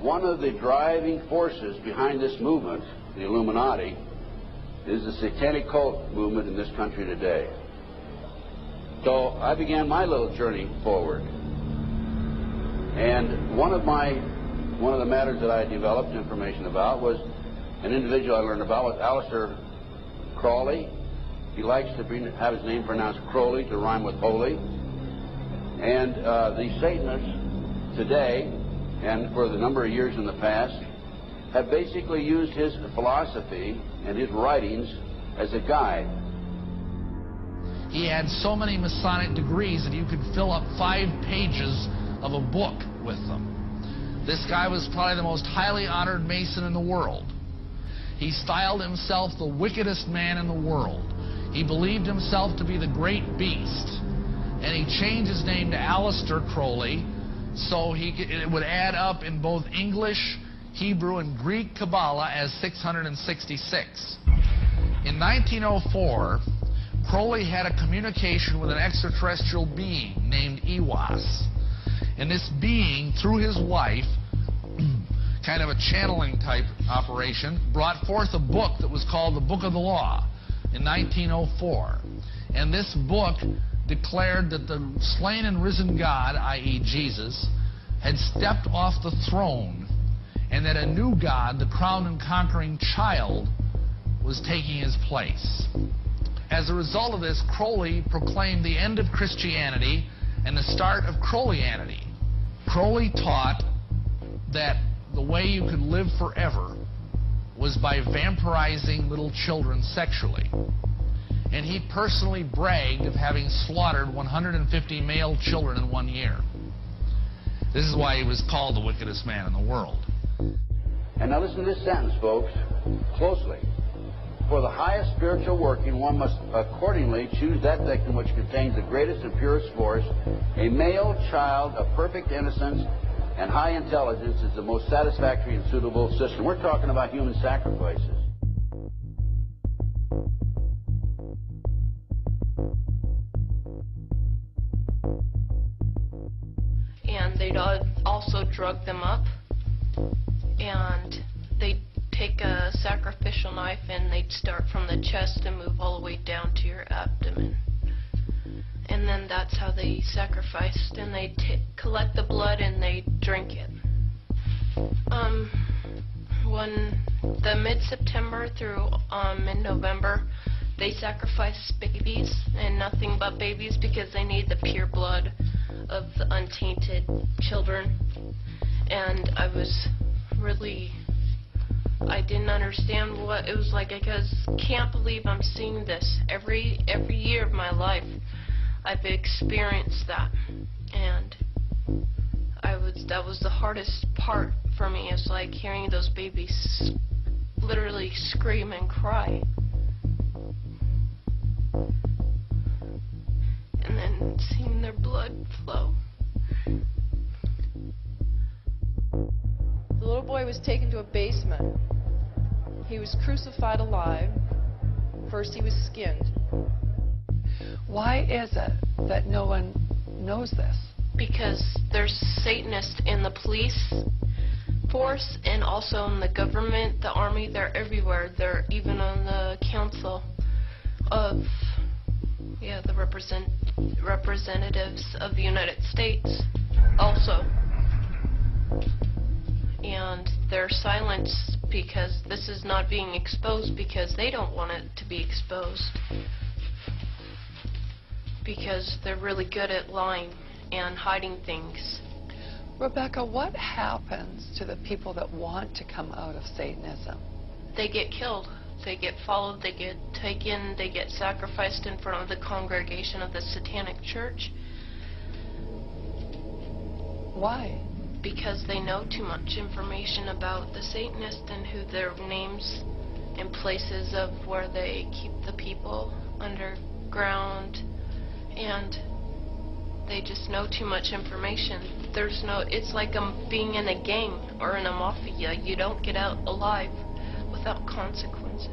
one of the driving forces behind this movement, the Illuminati, is the satanic cult movement in this country today. So I began my little journey forward. And one of the matters that I developed information about was an individual I learned about was Aleister Crowley. He likes to have his name pronounced Crowley to rhyme with holy. And the Satanists today, and for the number of years in the past, have basically used his philosophy and his writings as a guide. He had so many Masonic degrees that you could fill up 5 pages of a book with them. This guy was probably the most highly honored Mason in the world. He styled himself the wickedest man in the world. He believed himself to be the great beast, and he changed his name to Aleister Crowley, so it would add up in both English, Hebrew, and Greek Kabbalah as 666. In 1904, Crowley had a communication with an extraterrestrial being named Ewas. And this being, through his wife, kind of a channeling type operation, brought forth a book that was called the Book of the Law in 1904. And this book declared that the slain and risen God, i.e. Jesus, had stepped off the throne, and that a new God, the crowned and conquering child, was taking his place. As a result of this, Crowley proclaimed the end of Christianity and the start of Crowleyanity. Crowley taught that the way you could live forever was by vampirizing little children sexually. And he personally bragged of having slaughtered 150 male children in 1 year. This is why he was called the wickedest man in the world. And now listen to this sentence, folks, closely. For the highest spiritual working, one must accordingly choose that victim which contains the greatest and purest force. A male child of perfect innocence and high intelligence is the most satisfactory and suitable system. We're talking about human sacrifices. And they'd also drug them up, and they'd take a sacrificial knife and they'd start from the chest and move all the way down to your abdomen. And then that's how they sacrificed, and they'd collect the blood and they'd drink it. When the mid-September through mid-November, they sacrificed babies and nothing but babies because they need the pure blood of the untainted children. And I didn't understand what it was like. I can't believe I'm seeing this every year of my life. I've experienced that, and that was the hardest part for me. It's like hearing those babies literally scream and cry, and then seeing their blood flow. The little boy was taken to a basement. He was crucified alive. First he was skinned. Why is it that no one knows this? Because there's Satanists in the police force and also in the government, the army. They're everywhere. They're even on the council of, the representatives of the United States also. And they're silenced because this is not being exposed because they don't want it to be exposed. Because they're really good at lying and hiding things. Rebecca, what happens to the people that want to come out of Satanism? They get killed. They get followed. They get taken. They get sacrificed in front of the congregation of the Satanic Church. Why? Because they know too much information about the Satanists and who their names and places of where they keep the people underground, and they just know too much information. It's like being in a gang or in a mafia. You don't get out alive without consequences.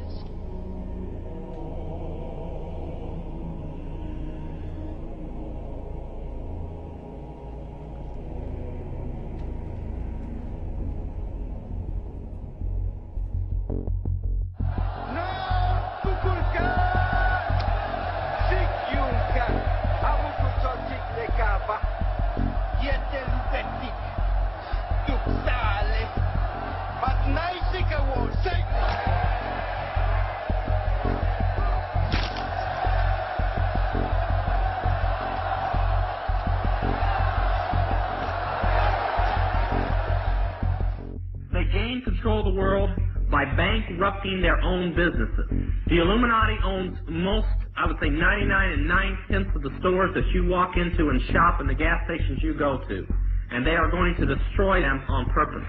They gain control of the world by bankrupting their own businesses. The Illuminati owns most, I would say 99 9/10 of the stores that you walk into and shop and the gas stations you go to. And they are going to destroy them on purpose.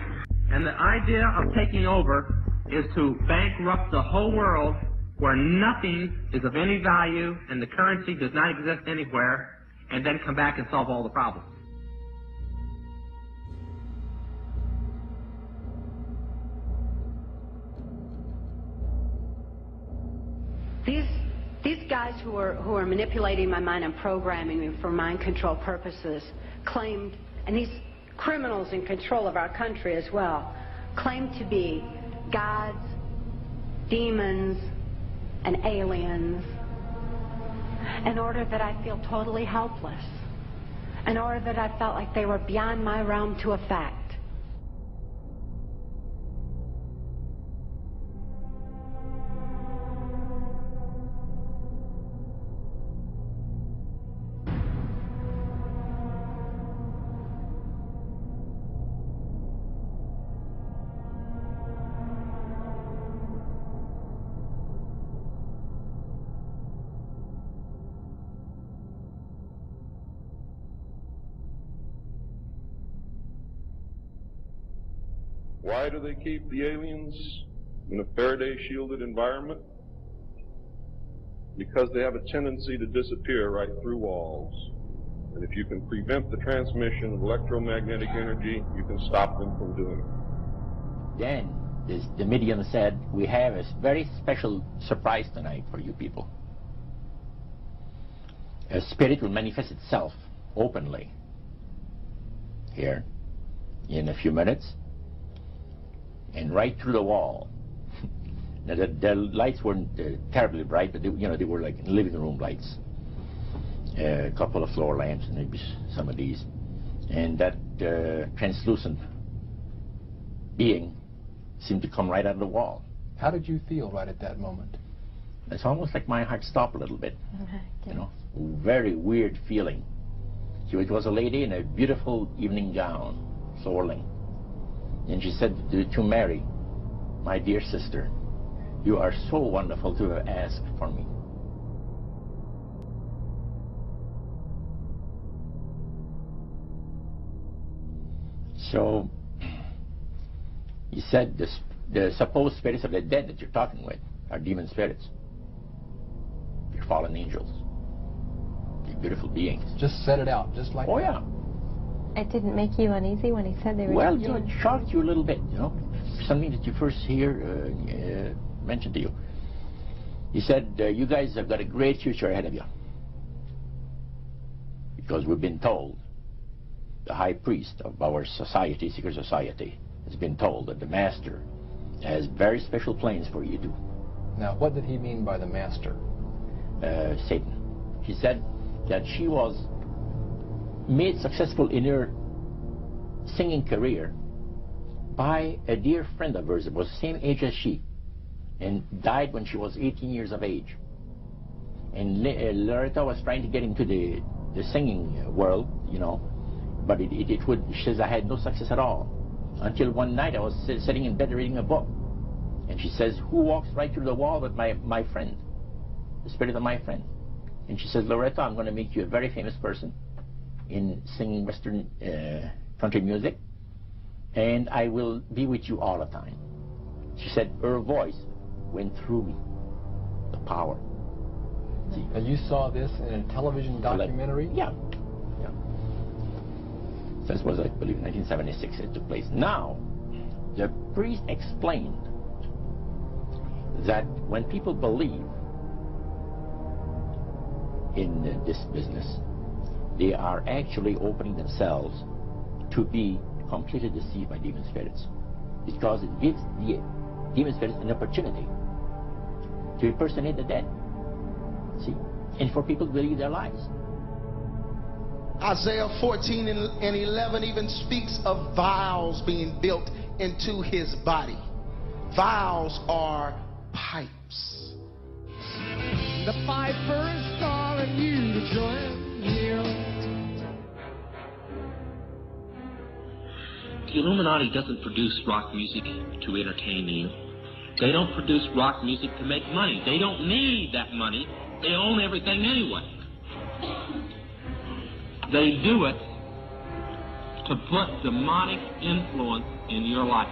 And the idea of taking over is to bankrupt the whole world where nothing is of any value and the currency does not exist anywhere, and then come back and solve all the problems. These guys who are manipulating my mind and programming me for mind control purposes claimed, and these criminals in control of our country as well, claim to be gods, demons, and aliens in order that I feel totally helpless, in order that I felt like they were beyond my realm to affect. Why do they keep the aliens in a Faraday-shielded environment? Because they have a tendency to disappear right through walls. And if you can prevent the transmission of electromagnetic energy, you can stop them from doing it. Then the medium said, we have a very special surprise tonight for you people. A spirit will manifest itself openly here in a few minutes and right through the wall. Now the lights weren't terribly bright, but they were like living room lights. A couple of floor lamps, and maybe some of these. And that translucent being seemed to come right out of the wall. How did you feel right at that moment? It's almost like my heart stopped a little bit. You know, very weird feeling. It was a lady in a beautiful evening gown, swirling. And she said to Mary, my dear sister, you are so wonderful to have asked for me. So, he said the supposed spirits of the dead that you're talking with are demon spirits. They're fallen angels. They're beautiful beings. Just set it out, just like that. Oh, yeah. It didn't make you uneasy when he said they were... Well, it shocked you a little bit, you know. Something that you first hear mentioned to you. He said, you guys have got a great future ahead of you. Because we've been told, the high priest of our society, secret society, has been told that the master has very special plans for you too. Now, what did he mean by the master? Satan. He said that she was made successful in her singing career by a dear friend of hers that was the same age as she and died when she was 18 years of age. And Loretta was trying to get into the singing world, you know, but she says, I had no success at all. Until one night I was sitting in bed reading a book. And she says, who walks right through the wall but my friend, the spirit of my friend? And she says, Loretta, I'm going to make you a very famous person in singing Western country music, and I will be with you all the time. She said her voice went through me, the power. See? And you saw this in a television documentary? Yeah. This was, I believe, 1976 it took place. Now, the priest explained that when people believe in this business, they are actually opening themselves to be completely deceived by demon spirits, because it gives the demon spirits an opportunity to impersonate the dead, see, and for people to believe their lies. Isaiah 14 and 11 even speaks of vials being built into his body. Vials are pipes. The piper is calling you to join him. The Illuminati doesn't produce rock music to entertain you. They don't produce rock music to make money. They don't need that money. They own everything anyway. They do it to put demonic influence in your life.